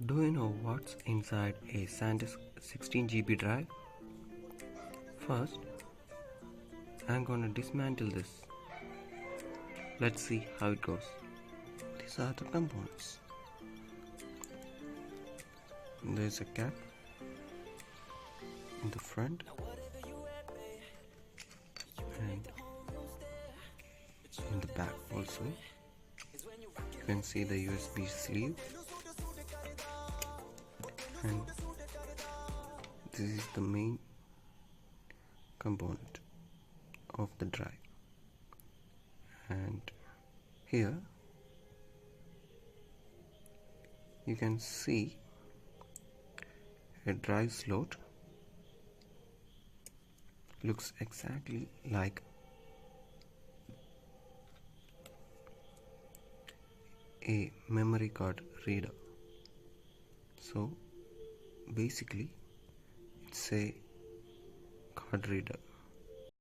Do you know what's inside a Sandisk 16 GB drive? First, I'm gonna dismantle this. Let's see how it goes. These are the components. There's a cap in the front and in the back also. You can see the USB sleeve, and this is the main component of the drive. And here you can see a drive slot. Looks exactly like a memory card reader. So basically it's a card reader.